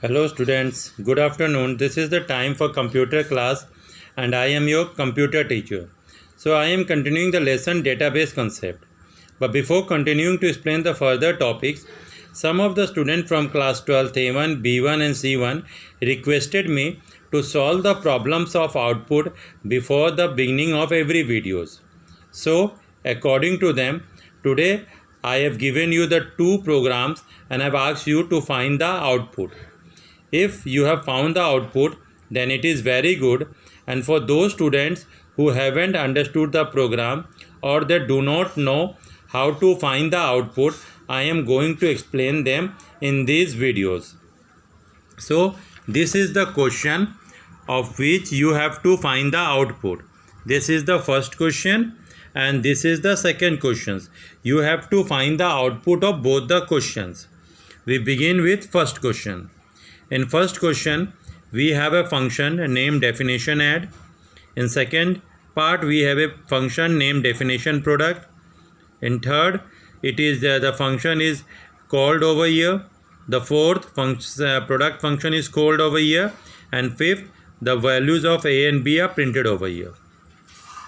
Hello students, good afternoon. This is the time for computer class and I am your computer teacher. So I am continuing the lesson database concept. But before continuing to explain the further topics, some of the students from class 12 A1, B1 and C1 requested me to solve the problems of output before the beginning of every videos. So according to them, today I have given you the two programs and I have asked you to find the output. If you have found the output, then it is very good, and for those students who haven't understood the program or they do not know how to find the output, I am going to explain them in these videos. So this is the question of which you have to find the output. This is the first question and this is the second question. You have to find the output of both the questions. We begin with first question. In first question, we have a function named definition add. In second part, we have a function named definition product. In third, it is the function is called over here. The fourth product function is called over here. And fifth, the values of a and b are printed over here.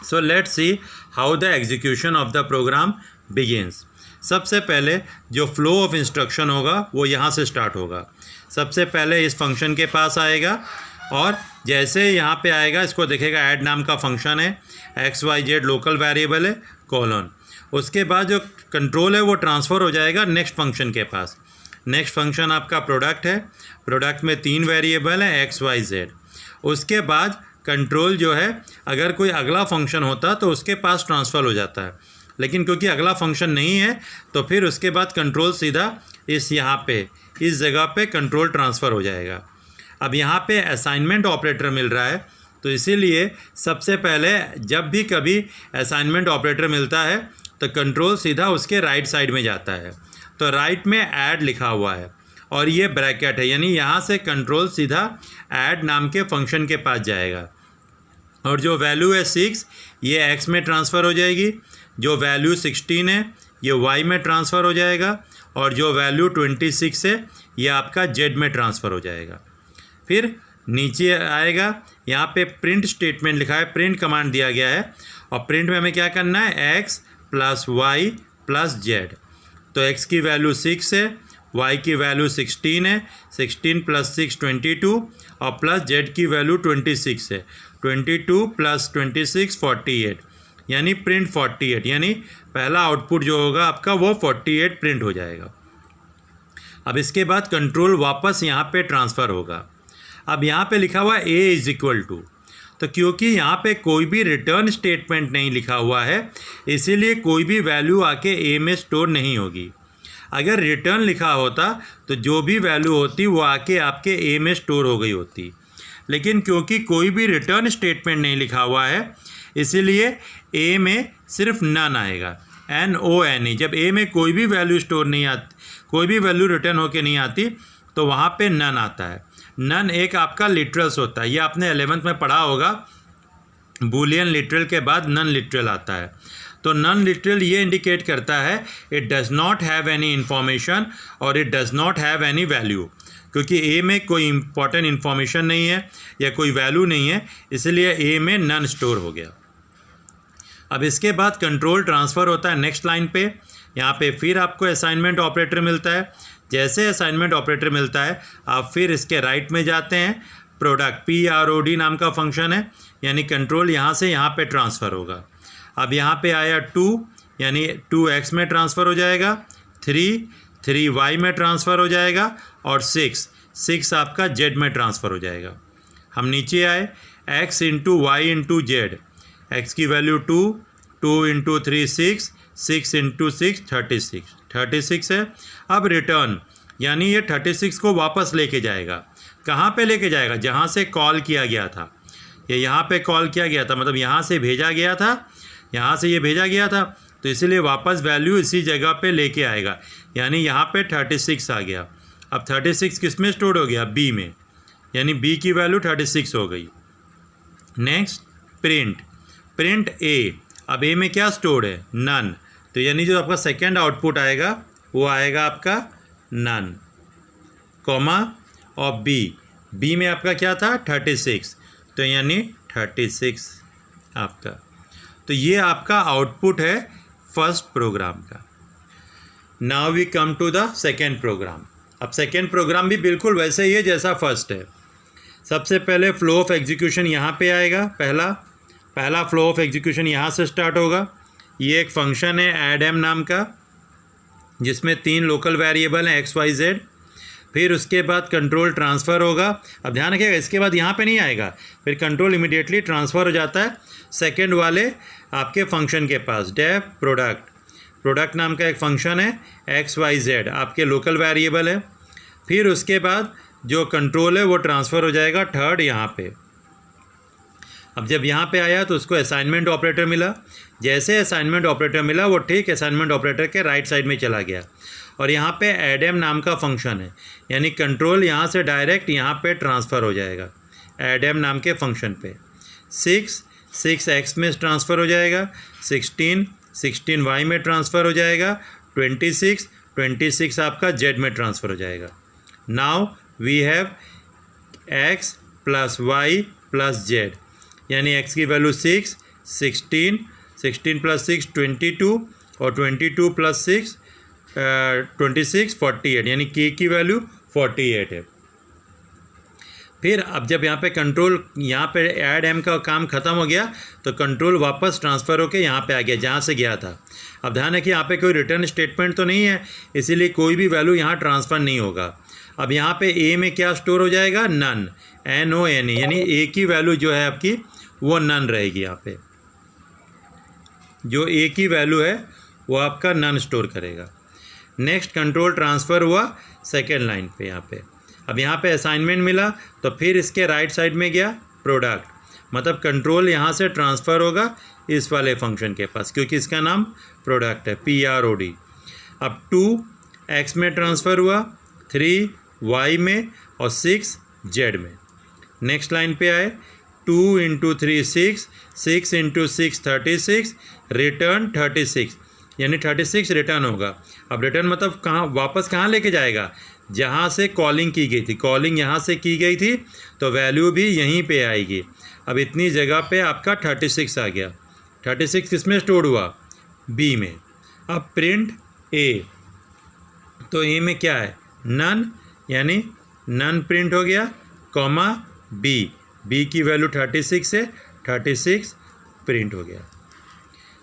So let's see how the execution of the program begins. सबसे पहले जो flow of instruction होगा वो यहाँ से start होगा. सबसे पहले इस फंक्शन के पास आएगा और जैसे यहाँ पे आएगा इसको देखेगा ऐड नाम का फंक्शन है, X Y Z local variable है, कॉलन. उसके बाद जो कंट्रोल है वो ट्रांसफ़र हो जाएगा नेक्स्ट फंक्शन के पास. नेक्स्ट फंक्शन आपका प्रोडक्ट है. प्रोडक्ट में 3 वेरिएबल है एक्स वाई जेड. उसके बाद कंट्रोल जो है अगर कोई अगला फंक्शन होता तो उसके पास ट्रांसफ़र हो जाता है, लेकिन क्योंकि अगला फंक्शन नहीं है तो फिर उसके बाद कंट्रोल सीधा इस यहाँ पे इस जगह पे कंट्रोल ट्रांसफ़र हो जाएगा. अब यहाँ पे असाइनमेंट ऑपरेटर मिल रहा है तो इसीलिए सबसे पहले जब भी कभी असाइनमेंट ऑपरेटर मिलता है तो कंट्रोल सीधा उसके राइट साइड में जाता है. तो राइट में ऐड लिखा हुआ है और ये ब्रैकेट है, यानी यहाँ से कंट्रोल सीधा ऐड नाम के फंक्शन के पास जाएगा. और जो वैल्यू है 6 ये एक्स में ट्रांसफ़र हो जाएगी. जो वैल्यू 16 है ये वाई में ट्रांसफ़र हो जाएगा और जो वैल्यू 26 है ये आपका जेड में ट्रांसफ़र हो जाएगा. फिर नीचे आएगा, यहाँ पे प्रिंट स्टेटमेंट लिखा है, प्रिंट कमांड दिया गया है और प्रिंट में हमें क्या करना है, X plus Y plus Z. तो एक्स की वैल्यू 6 है, वाई की वैल्यू 16 है, 16 प्लस 6 22 और प्लस जेड की वैल्यू 26 है, 22 प्लस 26 48, यानी प्रिंट 48, यानी पहला आउटपुट जो होगा आपका वो 48 प्रिंट हो जाएगा. अब इसके बाद कंट्रोल वापस यहाँ पे ट्रांसफ़र होगा. अब यहाँ पे लिखा हुआ a इज़ इक्वल टू, तो क्योंकि यहाँ पे कोई भी रिटर्न स्टेटमेंट नहीं लिखा हुआ है इसीलिए कोई भी वैल्यू आके a में स्टोर नहीं होगी. अगर रिटर्न लिखा होता तो जो भी वैल्यू होती वो आके आपके a में स्टोर हो गई होती, लेकिन क्योंकि कोई भी रिटर्न स्टेटमेंट नहीं लिखा हुआ है इसीलिए a में सिर्फ नन आएगा, NONE. जब a में कोई भी वैल्यू स्टोर नहीं आती, कोई भी वैल्यू रिटर्न होके नहीं आती तो वहाँ पे नन आता है. नन एक आपका लिटरल्स होता है, ये आपने 11th में पढ़ा होगा. बूलियन लिटरल के बाद नन लिटरल आता है. तो नन लिटरल ये इंडिकेट करता है it does not have any information और it does not have any value. क्योंकि ए में कोई इंपॉर्टेंट इन्फॉर्मेशन नहीं है या कोई वैल्यू नहीं है इसलिए ए में नन स्टोर हो गया. अब इसके बाद कंट्रोल ट्रांसफ़र होता है नेक्स्ट लाइन पे. यहाँ पे फिर आपको असाइनमेंट ऑपरेटर मिलता है. जैसे असाइनमेंट ऑपरेटर मिलता है आप फिर इसके राइट में जाते हैं. प्रोडक्ट PROD नाम का फंक्शन है, यानी कंट्रोल यहाँ से यहाँ पे ट्रांसफ़र होगा. अब यहाँ पे आया 2, यानी 2x में ट्रांसफ़र हो जाएगा. 3 वाई में ट्रांसफ़र हो जाएगा और 6 आपका जेड में ट्रांसफ़र हो जाएगा. हम नीचे आए, x into Y into Z. X की वैल्यू 2 इंटू 3 6 इंटू 6 36 है. अब रिटर्न, यानी ये 36 को वापस लेके जाएगा. कहाँ पे लेके जाएगा, जहाँ से कॉल किया गया था. ये यहाँ पे कॉल किया गया था, मतलब यहाँ से भेजा गया था, यहाँ से ये भेजा गया था तो इसीलिए वापस वैल्यू इसी जगह पे लेके आएगा, यानी यहाँ पे 36 आ गया. अब 36 किस में स्टोर हो गया, b में, यानी b की वैल्यू 36 हो गई. Next print a. अब a में क्या स्टोर है, नन. तो यानी जो आपका सेकेंड आउटपुट आएगा वो आएगा आपका नन, कॉमा और बी में आपका क्या था 36, तो यानी 36 आपका। तो ये आपका आउटपुट है फर्स्ट प्रोग्राम का। Now we come to the second program. अब सेकेंड प्रोग्राम भी बिल्कुल वैसे ही है जैसा फर्स्ट है। सबसे पहले फ्लो ऑफ एग्जीक्यूशन यहाँ पे आएगा। पहला फ्लो ऑफ एग्जीक्यूशन यहाँ से स्टार्ट होगा। ये एक फंक्शन है एड एम नाम का, जिसमें 3 लोकल वेरिएबल हैं एक्स वाई जेड। फिर उसके बाद कंट्रोल ट्रांसफ़र होगा। अब ध्यान रखिएगा, इसके बाद यहाँ पे नहीं आएगा, फिर कंट्रोल इमीडिएटली ट्रांसफ़र हो जाता है सेकेंड वाले आपके फंक्शन के पास। डेफ प्रोडक्ट नाम का एक फंक्शन है, एक्स वाई जेड आपके लोकल वेरिएबल है। फिर उसके बाद जो कंट्रोल है वो ट्रांसफ़र हो जाएगा थर्ड यहाँ पे। अब जब यहाँ पे आया तो उसको असाइनमेंट ऑपरेटर मिला। जैसे असाइनमेंट ऑपरेटर मिला वो ठीक असाइनमेंट ऑपरेटर के राइट साइड में चला गया, और यहाँ पे एडम नाम का फंक्शन है, यानी कंट्रोल यहाँ से डायरेक्ट यहाँ पे ट्रांसफ़र हो जाएगा एडम नाम के फंक्शन पे। 6 एक्स में ट्रांसफ़र हो जाएगा, 16 वाई में ट्रांसफ़र हो जाएगा, 26 आपका जेड में ट्रांसफ़र हो जाएगा। Now we have X plus Y plus Z, यानी एक्स की वैल्यू 6, 16 प्लस 6 22, और 22 प्लस 6 26 48, यानी के की वैल्यू 48 है। फिर अब जब यहाँ पे कंट्रोल यहाँ पे ऐड एम का काम ख़त्म हो गया तो कंट्रोल वापस ट्रांसफ़र होके यहाँ पे आ गया जहाँ से गया था। अब ध्यान है कि यहाँ पे कोई रिटर्न स्टेटमेंट तो नहीं है, इसीलिए कोई भी वैल्यू यहाँ ट्रांसफ़र नहीं होगा। अब यहाँ पे ए में क्या स्टोर हो जाएगा, नन, NONE, यानी ए की वैल्यू जो है आपकी वो नन रहेगी। यहाँ पे जो ए की वैल्यू है वो आपका नन स्टोर करेगा। नेक्स्ट कंट्रोल ट्रांसफ़र हुआ सेकेंड लाइन पे यहाँ पे। अब यहाँ पे असाइनमेंट मिला तो फिर इसके राइट साइड में गया प्रोडक्ट, मतलब कंट्रोल यहाँ से ट्रांसफ़र होगा इस वाले फंक्शन के पास, क्योंकि इसका नाम प्रोडक्ट है, PROD। अब 2 एक्स में ट्रांसफ़र हुआ, 3 वाई में, और 6 जेड में। नेक्स्ट लाइन पे आए, 2 × 3 6, 6 × 6 36, रिटर्न 36, यानी 36 रिटर्न होगा। अब रिटर्न मतलब कहाँ, वापस कहाँ लेके जाएगा, जहाँ से कॉलिंग की गई थी। कॉलिंग यहाँ से की गई थी तो वैल्यू भी यहीं पे आएगी। अब इतनी जगह पे आपका 36 आ गया। 36 किस में स्टोर हुआ, बी में। अब प्रिंट ए, तो ए में क्या है, नन, यानी नन प्रिंट हो गया, कॉमा बी की वैल्यू 36 है, 36 प्रिंट हो गया।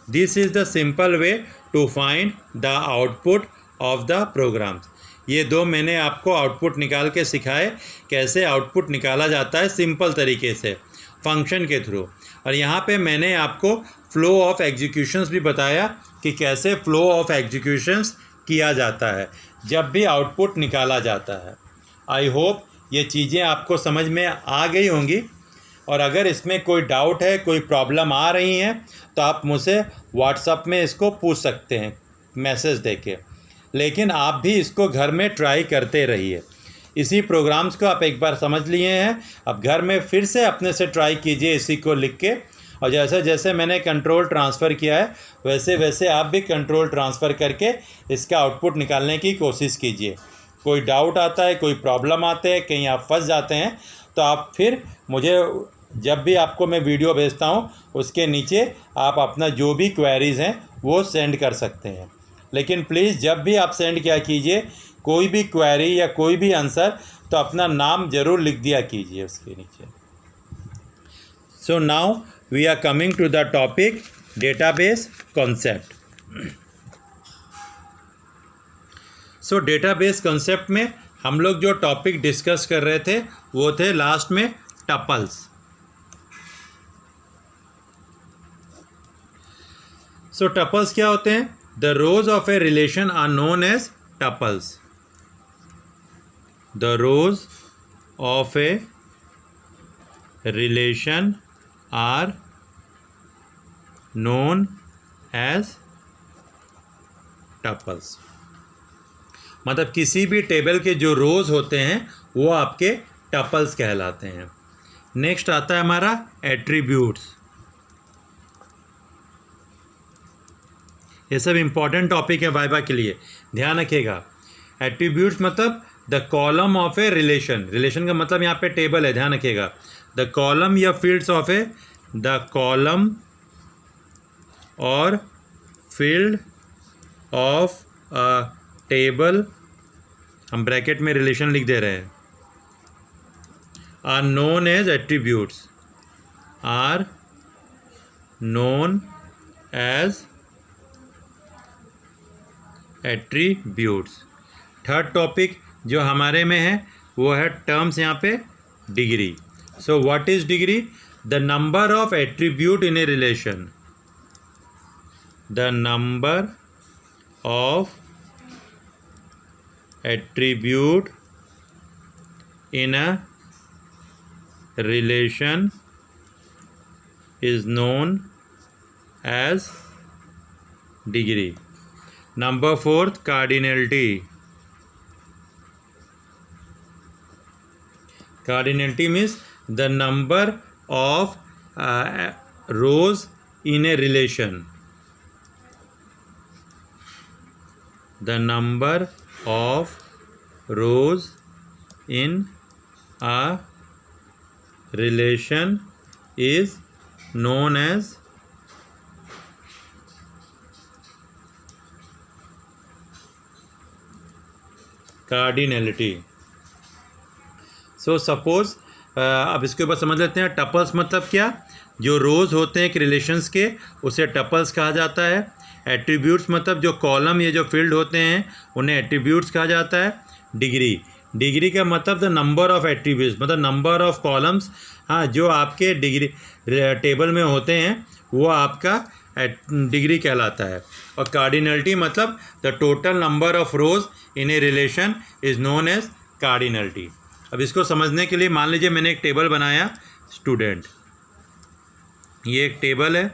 This is the simple way to find the output of the programs. ये 2 मैंने आपको आउटपुट निकाल के सिखाए, कैसे आउटपुट निकाला जाता है सिंपल तरीके से फंक्शन के थ्रू। और यहाँ पे मैंने आपको फ्लो ऑफ एग्जीक्यूशंस भी बताया कि कैसे फ्लो ऑफ एग्जीक्यूशंस किया जाता है जब भी आउटपुट निकाला जाता है। आई होप ये चीज़ें आपको समझ में आ गई होंगी, और अगर इसमें कोई डाउट है, कोई प्रॉब्लम आ रही हैं, तो आप मुझसे व्हाट्सएप में इसको पूछ सकते हैं मैसेज देके। लेकिन आप भी इसको घर में ट्राई करते रहिए। इसी प्रोग्राम्स को आप एक बार समझ लिए हैं, अब घर में फिर से अपने से ट्राई कीजिए इसी को लिख के, और जैसे जैसे मैंने कंट्रोल ट्रांसफ़र किया है वैसे वैसे आप भी कंट्रोल ट्रांसफ़र करके इसका आउटपुट निकालने की कोशिश कीजिए। कोई डाउट आता है, कोई प्रॉब्लम आते हैं, कहीं आप फंस जाते हैं, तो आप फिर मुझे जब भी आपको मैं वीडियो भेजता हूँ उसके नीचे आप अपना जो भी क्वेरीज़ हैं वो सेंड कर सकते हैं। लेकिन प्लीज़ जब भी आप सेंड किया कीजिए कोई भी क्वेरी या कोई भी आंसर, तो अपना नाम ज़रूर लिख दिया कीजिए उसके नीचे। So now we are coming to the topic database concept. So database concept में हम लोग जो टॉपिक डिस्कस कर रहे थे वो थे लास्ट में टपल्स। सो टपल्स क्या होते हैं, the rows of a relation are known as tuples. The rows of a relation are known as tuples, मतलब किसी भी टेबल के जो रोज होते हैं वो आपके टपल्स कहलाते हैं। नेक्स्ट आता है हमारा एट्रीब्यूट्स। ये सब इम्पॉर्टेंट टॉपिक है वाइवा के लिए, ध्यान रखिएगा। एट्रीब्यूट्स मतलब the column of a relation, relation का मतलब यहाँ पे टेबल है, ध्यान रखिएगा, द कॉलम या fields of a, the column और फील्ड ऑफ अ टेबल, हम ब्रैकेट में रिलेशन लिख दे रहे हैं, are known as attributes, are known as attributes. Third topic जो हमारे में है वो है टर्म्स, यहाँ पे degree. So what is degree? The number of attribute in a relation, the number of attribute in a relation is known as degree. Number 4, cardinality. Cardinality means the number of rows in a relation, the number of rows in a relation is known as cardinality. So suppose अब इसके ऊपर समझ लेते हैं tuples मतलब क्या। जो रोज़ होते हैं एक रिलेशंस के उसे टपल्स कहा जाता है। एट्रीब्यूट्स मतलब जो कॉलम या जो फील्ड होते हैं उन्हें एट्रीब्यूट्स कहा जाता है। डिग्री, डिग्री का मतलब द नंबर ऑफ एट्रीब्यूट्स मतलब नंबर ऑफ कॉलम्स, हाँ, जो आपके डिग्री टेबल में होते हैं वो आपका डिग्री कहलाता है। और कार्डिनलिटी मतलब the total number of rows in a relation is known as cardinality. अब इसको समझने के लिए मान लीजिए मैंने एक टेबल बनाया स्टूडेंट, ये एक टेबल है,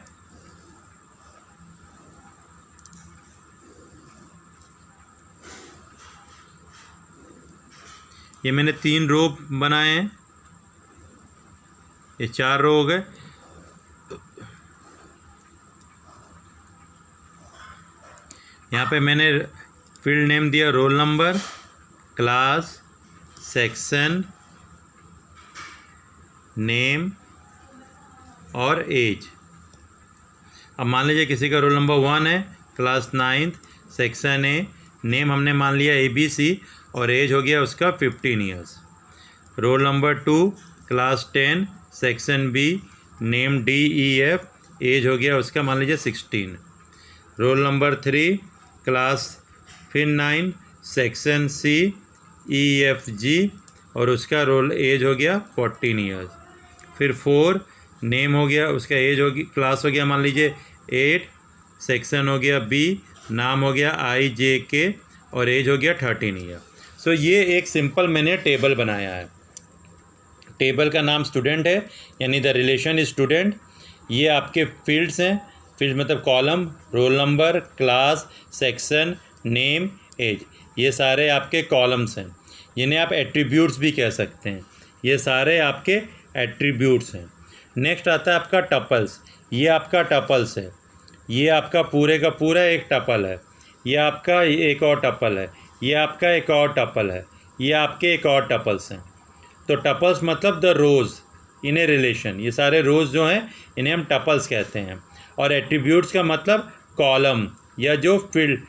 ये मैंने 3 रो बनाए हैं, ये 4 रो हो गए। यहाँ पे मैंने फील्ड नेम दिया role number, class, section, name और एज। अब मान लीजिए किसी का रोल नंबर 1 है, class 9th, section A, name हमने मान लिया ABC और एज हो गया उसका 15 years. Roll number 2, class 10, section B, name DEF, age हो गया उसका मान लीजिए 16। रोल नंबर 3, क्लास फिर 9, सेक्शन C, EFG और उसका रोल एज हो गया 14 ईयर्स। फिर 4, नेम हो गया उसका एज होगी, क्लास हो गया मान लीजिए 8, सेक्शन हो गया B, नाम हो गया IJK और एज हो गया 13 ईयर। सो ये एक सिंपल मैंने टेबल बनाया है। टेबल का नाम स्टूडेंट है, यानी द रिलेशन इज स्टूडेंट। ये आपके फील्ड्स हैं, फील्ड मतलब column, roll number, class, section, name, age, ये सारे आपके कॉलम्स हैं। जिन्हें आप एट्रीब्यूट्स भी कह सकते हैं, ये सारे आपके एट्रीब्यूट्स हैं। नेक्स्ट आता है आपका टपल्स। ये आपका टपल्स है, ये आपका पूरे का पूरा एक टपल है, ये आपका एक और टपल है, ये आपका एक और टपल है, ये आपके एक और टपल्स हैं। तो टपल्स मतलब the rose in a relation, ये सारे रोज़ जो हैं इन्हें हम टपल्स कहते हैं। और एट्रीब्यूट्स का मतलब कॉलम या जो फील्ड,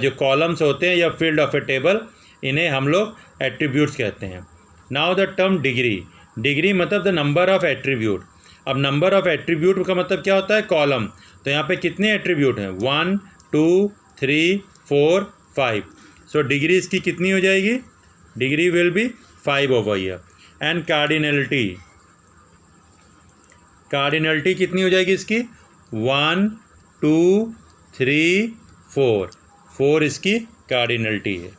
जो कॉलम्स होते हैं या फील्ड ऑफ ए टेबल, इन्हें हम लोग एट्रीब्यूट्स कहते हैं। Now the term degree, degree मतलब द नंबर ऑफ एट्रीब्यूट। अब नंबर ऑफ एट्रीब्यूट का मतलब क्या होता है? कॉलम। तो यहाँ पे कितने एट्रीब्यूट हैं? 1 2 3 4 5। सो डिग्री इसकी कितनी हो जाएगी? Degree will be 5 over here. And cardinality, cardinality कितनी हो जाएगी इसकी? 1 2 3 4, 4 इसकी कार्डिनलिटी है।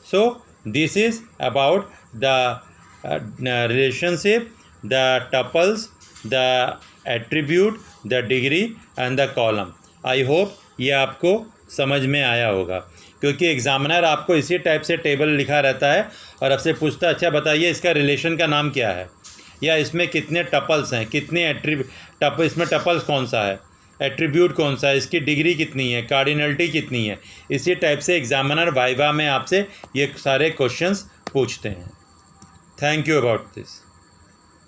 So this is about the relationship, the tuples, the attribute, the degree and the column. I hope ये आपको समझ में आया होगा, क्योंकि एग्जामिनर आपको इसी टाइप से टेबल लिखा रहता है और आपसे पूछता है अच्छा बताइए इसका रिलेशन का नाम क्या है, या इसमें कितने टपल्स हैं, कितने इसमें टपल्स कौन सा है। एट्रीब्यूट कौन सा है, इसकी डिग्री कितनी है, कार्डिनलिटी कितनी है। इसी टाइप से एग्जामिनर वाइवा में आपसे ये सारे क्वेश्चंस पूछते हैं। Thank you about this.